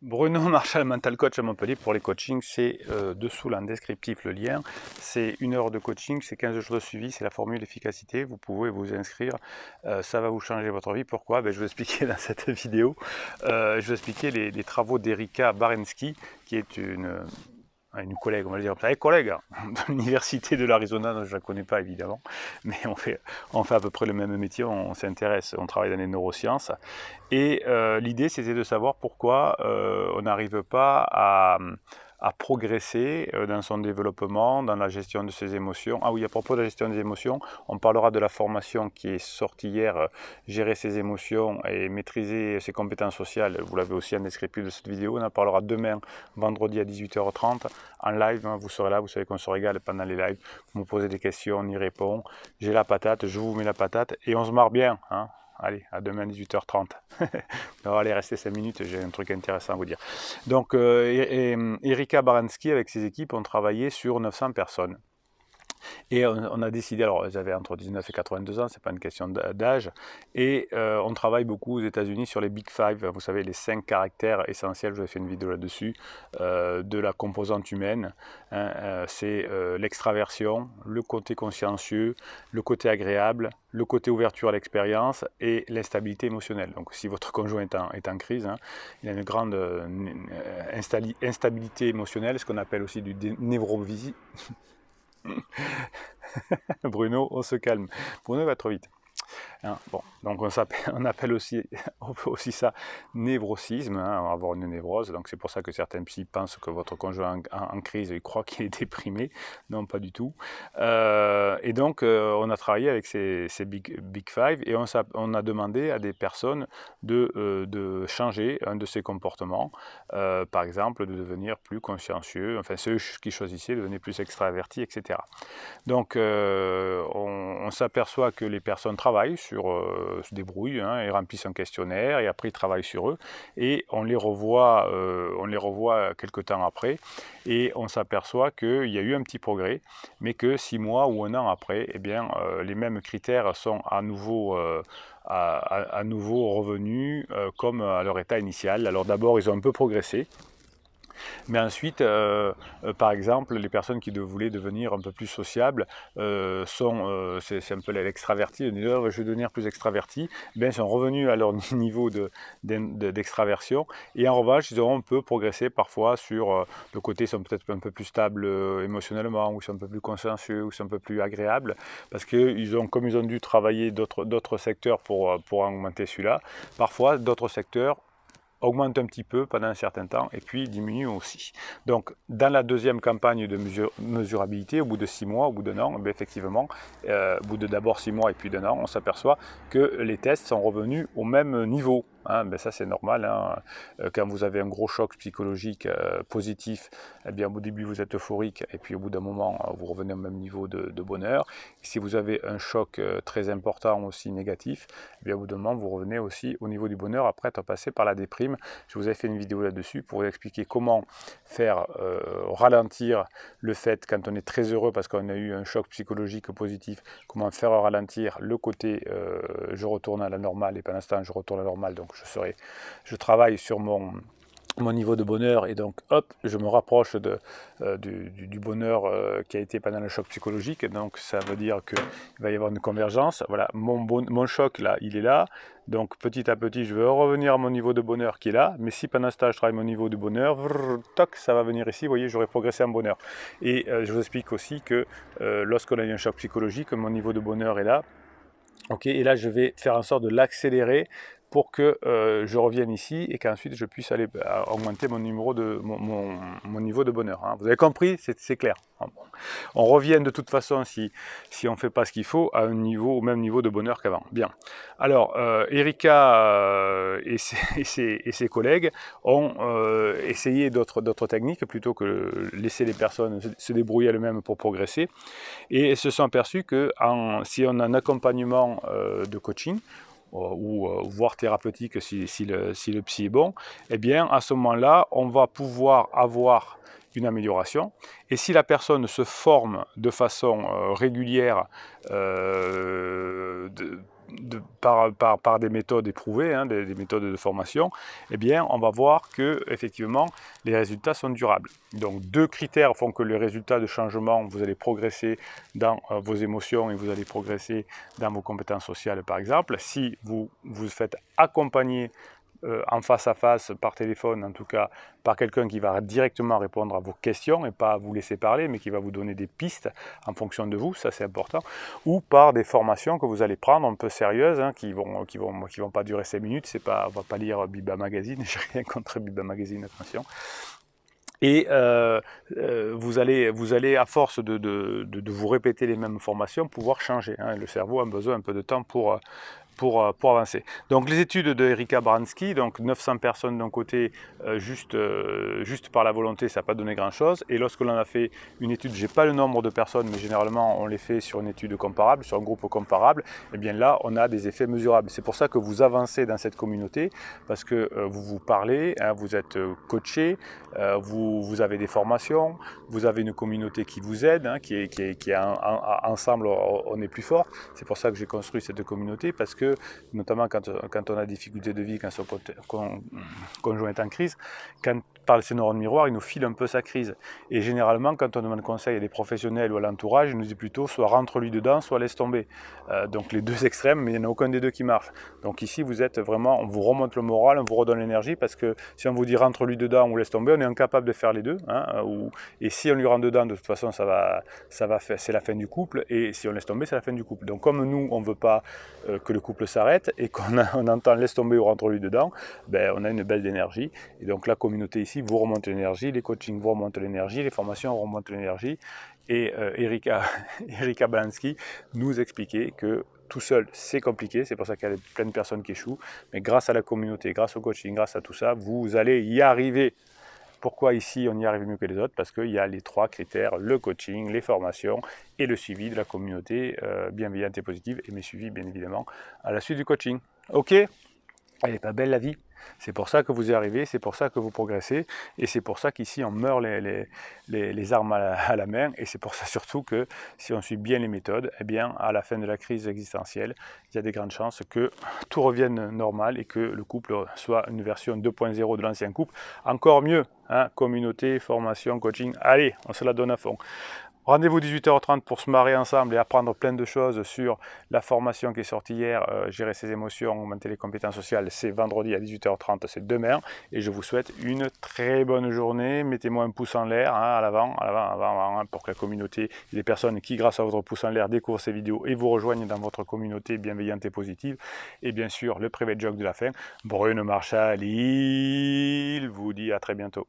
Bruno Marchal, mental coach à Montpellier pour les coachings, c'est dessous là en descriptif le lien. C'est 1 heure de coaching, c'est 15 jours de suivi, c'est la formule efficacité. Vous pouvez vous inscrire, ça va vous changer votre vie. Pourquoi? Je vais expliquer dans cette vidéo. Je vais expliquer les travaux d'Erika Barensky, qui est une collègue, on va le dire, collègue de l'université de l'Arizona, je ne la connais pas évidemment, mais on fait à peu près le même métier, on s'intéresse, on travaille dans les neurosciences. Et l'idée, c'était de savoir pourquoi on n'arrive pas à progresser dans son développement, dans la gestion de ses émotions. Ah oui, à propos de la gestion des émotions, on parlera de la formation qui est sortie hier, gérer ses émotions et maîtriser ses compétences sociales. Vous l'avez aussi en descriptif de cette vidéo. On en parlera demain, vendredi à 18h30, en live. Vous serez là, vous savez qu'on se régale pendant les lives. Vous me posez des questions, on y répond. J'ai la patate, je vous mets la patate et on se marre bien, hein. Allez, à demain 18h30. On va aller rester 5 minutes, j'ai un truc intéressant à vous dire. Donc, Erika Baranski, avec ses équipes, ont travaillé sur 900 personnes. Et on a décidé, alors elles avaient entre 19 et 82 ans, c'est pas une question d'âge, et on travaille beaucoup aux États-Unis sur les Big Five, vous savez, les 5 caractères essentiels, je vous ai fait une vidéo là-dessus, de la composante humaine. Hein, c'est l'extraversion, le côté consciencieux, le côté agréable, le côté ouverture à l'expérience et l'instabilité émotionnelle. Donc si votre conjoint est en crise, hein, il a une grande instabilité émotionnelle, ce qu'on appelle aussi du névrovisie. Bruno, on se calme. Bruno va trop vite. Hein, bon, donc on appelle aussi, on peut aussi ça névrosisme, hein, avoir une névrose. Donc c'est pour ça que certains psys pensent que votre conjoint en crise, il croit qu'il est déprimé. Non, pas du tout. Et donc on a travaillé avec ces big Five et on a demandé à des personnes de changer un de ces comportements. Par exemple, de devenir plus consciencieux. Enfin, ceux qui choisissaient devenaient plus extravertis, etc. Donc on s'aperçoit que les personnes travaillent se débrouillent, hein, et remplissent un questionnaire et après ils travaillent sur eux et on les revoit quelques temps après et on s'aperçoit qu'il y a eu un petit progrès mais que 6 mois ou 1 an après, eh bien, les mêmes critères sont à nouveau à nouveau revenus comme à leur état initial. Alors d'abord ils ont un peu progressé. Mais ensuite, par exemple, les personnes qui voulaient devenir un peu plus sociables c'est un peu l'extraverti, ils disent oh, je vais devenir plus extraverti, bien, ils sont revenus à leur niveau d'extraversion et en revanche, ils auront un peu progressé parfois sur le côté, ils sont peut-être un peu plus stables émotionnellement, ou ils sont un peu plus consciencieux, ou ils sont un peu plus agréables, parce que comme ils ont dû travailler d'autres secteurs pour augmenter celui-là, parfois d'autres secteurs augmente un petit peu pendant un certain temps et puis diminue aussi. Donc dans la deuxième campagne de mesurabilité, au bout de 6 mois, au bout d'1 an, effectivement, au bout de d'abord 6 mois et puis d'1 an, on s'aperçoit que les tests sont revenus au même niveau. Hein, ça c'est normal, hein. Quand vous avez un gros choc psychologique positif, eh bien au début vous êtes euphorique et puis au bout d'un moment vous revenez au même niveau de bonheur. Et si vous avez un choc très important aussi négatif, eh bien au bout d'un moment vous revenez aussi au niveau du bonheur après être passé par la déprime. Je vous ai fait une vidéo là-dessus pour vous expliquer comment faire ralentir le fait quand on est très heureux parce qu'on a eu un choc psychologique positif, comment faire ralentir le côté je retourne à la normale et pendant ce temps je retourne à la normale, donc je travaille sur mon niveau de bonheur et donc hop, je me rapproche du bonheur qui a été pendant le choc psychologique, donc ça veut dire qu'il va y avoir une convergence. Voilà, mon choc là, il est là, donc petit à petit je veux revenir à mon niveau de bonheur qui est là, mais si pendant ce temps je travaille mon niveau de bonheur, toc, ça va venir ici, vous voyez, j'aurai progressé en bonheur. Et je vous explique aussi que lorsqu'on a eu un choc psychologique, mon niveau de bonheur est là. Ok, et là je vais faire en sorte de l'accélérer pour que je revienne ici et qu'ensuite je puisse aller augmenter mon niveau de bonheur. Hein. Vous avez compris, c'est clair. Bon. On revient de toute façon, si on ne fait pas ce qu'il faut, au même niveau de bonheur qu'avant. Bien. Alors, Erika et ses collègues ont essayé d'autres techniques plutôt que laisser les personnes se débrouiller elles-mêmes pour progresser. Et se sont aperçus que si on a un accompagnement de coaching, ou voire thérapeutique si le psy est bon, eh bien à ce moment-là, on va pouvoir avoir une amélioration. Et si la personne se forme de façon régulière par des méthodes éprouvées, hein, des méthodes de formation, eh bien, on va voir que effectivement les résultats sont durables. Donc, deux critères font que les résultats de changement, vous allez progresser dans vos émotions et vous allez progresser dans vos compétences sociales, par exemple. Si vous vous faites accompagner en face à face, par téléphone en tout cas, par quelqu'un qui va directement répondre à vos questions et pas vous laisser parler, mais qui va vous donner des pistes en fonction de vous, ça c'est important, ou par des formations que vous allez prendre un peu sérieuses, hein, qui vont pas durer 5 minutes, c'est pas, on va pas lire Biba Magazine, j'ai rien contre Biba Magazine, attention. Et vous allez, à force de vous répéter les mêmes formations, pouvoir changer, hein. Le cerveau a besoin un peu de temps pour avancer. Donc les études de Erika Bransky, donc 900 personnes d'un côté, juste par la volonté, ça n'a pas donné grand-chose. Et lorsque l'on a fait une étude, je n'ai pas le nombre de personnes, mais généralement on les fait sur une étude comparable, sur un groupe comparable, et bien là on a des effets mesurables. C'est pour ça que vous avancez dans cette communauté, parce que vous vous parlez, hein, vous êtes coaché, vous avez des formations, vous avez une communauté qui vous aide, hein, qui est ensemble on est plus fort. C'est pour ça que j'ai construit cette communauté, parce que notamment quand on a des difficultés de vie, quand son conjoint est en crise, quand par ses neurones miroirs, il nous file un peu sa crise. Et généralement, quand on demande conseil à des professionnels ou à l'entourage, il nous dit plutôt soit rentre-lui dedans, soit laisse tomber. Donc les deux extrêmes, mais il n'y en a aucun des deux qui marche. Donc ici, vous êtes vraiment, on vous remonte le moral, on vous redonne l'énergie, parce que si on vous dit rentre-lui dedans ou laisse tomber, on est incapable de faire les deux, hein, et si on lui rentre dedans, de toute façon, c'est la fin du couple, et si on laisse tomber, c'est la fin du couple. Donc comme nous, on ne veut pas que le couple s'arrête, et qu'on entend laisse tomber ou rentre-lui dedans, ben, on a une baisse d'énergie. Et donc la communauté ici vous remonte l'énergie, les coachings vous remontent l'énergie, les formations remontent l'énergie. Et Erika Balanski nous expliquait que tout seul, c'est compliqué, c'est pour ça qu'il y a plein de personnes qui échouent, mais grâce à la communauté, grâce au coaching, grâce à tout ça, vous allez y arriver. Pourquoi ici on y arrive mieux que les autres? Parce qu'il y a les trois critères, le coaching, les formations et le suivi de la communauté bienveillante et positive, et mes suivis bien évidemment à la suite du coaching. Ok? Elle n'est pas belle la vie. C'est pour ça que vous y arrivez, c'est pour ça que vous progressez, et c'est pour ça qu'ici on meurt les armes à la main, et c'est pour ça surtout que si on suit bien les méthodes, eh bien à la fin de la crise existentielle, il y a des grandes chances que tout revienne normal et que le couple soit une version 2.0 de l'ancien couple. Encore mieux, hein, communauté, formation, coaching, allez, on se la donne à fond. Rendez-vous 18h30 pour se marrer ensemble et apprendre plein de choses sur la formation qui est sortie hier, gérer ses émotions, augmenter les compétences sociales. C'est vendredi à 18h30, c'est demain. Et je vous souhaite une très bonne journée. Mettez-moi un pouce en l'air, hein, à l'avant, hein, pour que la communauté, les personnes qui, grâce à votre pouce en l'air, découvrent ces vidéos et vous rejoignent dans votre communauté bienveillante et positive. Et bien sûr, le private joke de la fin. Brune Marshall, il vous dit à très bientôt.